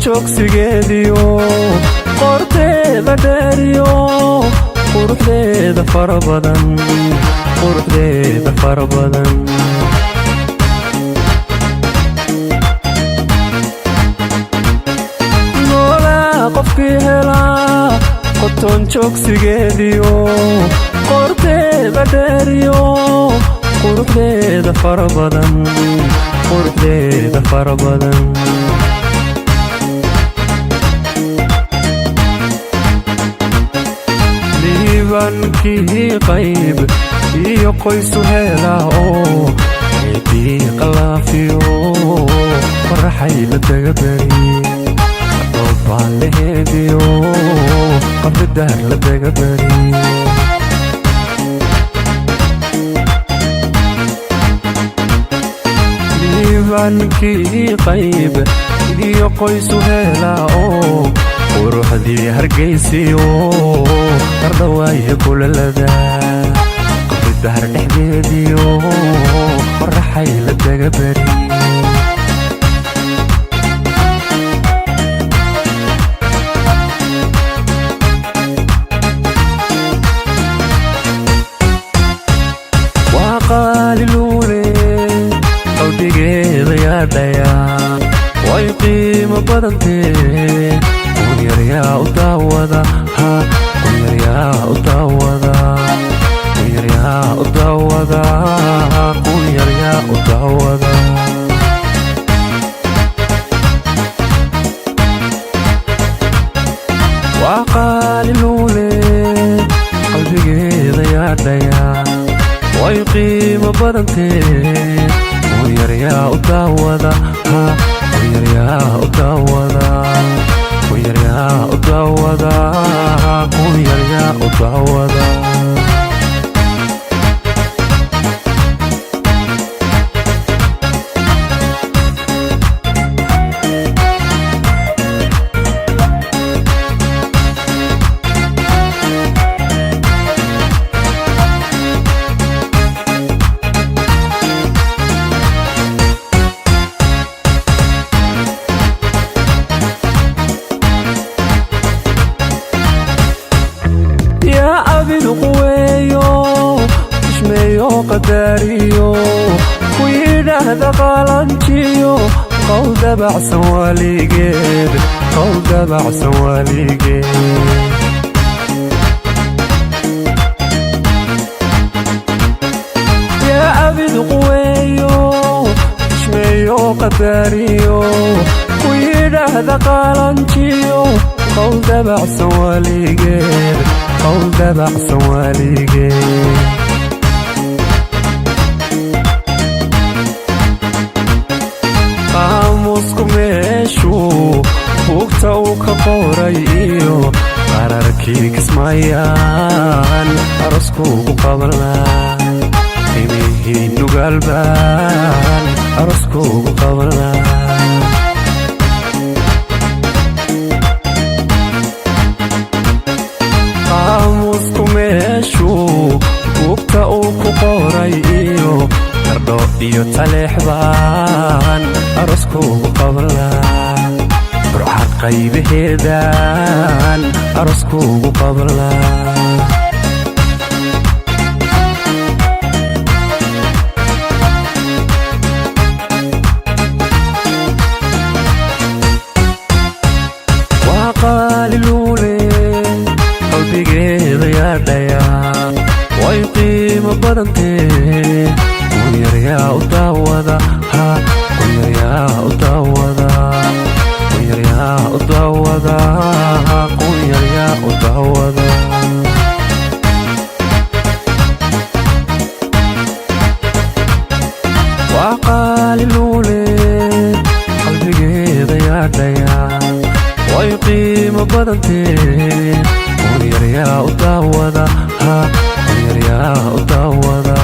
joogsigeediyo qorteeda dheeriyo quruxdeeda fara badan noolaa qofkii helaa qoton joogsigeediyo qorteeda dheeriyo quruxdeeda fara badan liibankii qayb iyo qoysu helaa oo eedii qalaafiyo faraxay la dagabari dhoobaan la heediyo qabridaar la dagabari liibankii qayb iyo qoysu helaa oo quruxdii hargaysiyo qardhawaaye kulalada qabridaar dhexdeediyo faraxay la dagabari waa qaaliluule qalbigeeda yaadhaya way qiimo badantee kunyaryaa u daawada waa qaaliluule qalbigeeda yaadhaya way qiimo badantee kunyaryaa u daawada qadariyo ku yidhaahda qalanjiyo qowl dabacsan waaligeed yaa abid quweeyo ishmeeyo qadariyo ku yidhaahda qalanjiyo qowl dabacsan waaligeed qaamusku meeshuu buugta uu ka qoray iyo qararkii kismaayaan aroskuugu qabanlaa qimihii nugaalbaan aroskuugu qabanlaa qaamusku meeshuu buugta uu ku qoray iyo qardho iyo taleexbaan aroskuugu qabanlaa burca qaybaheedaan aroskuugu qabanlaa waa qaaliluule qalbigeeda yaadhaya way qiimo badantee kunyaryaa u daawada waa qaaliluule qalbigeeda yaadhaya way qiimo badantee kunyaryaa u daawada kunyaryaa u daawada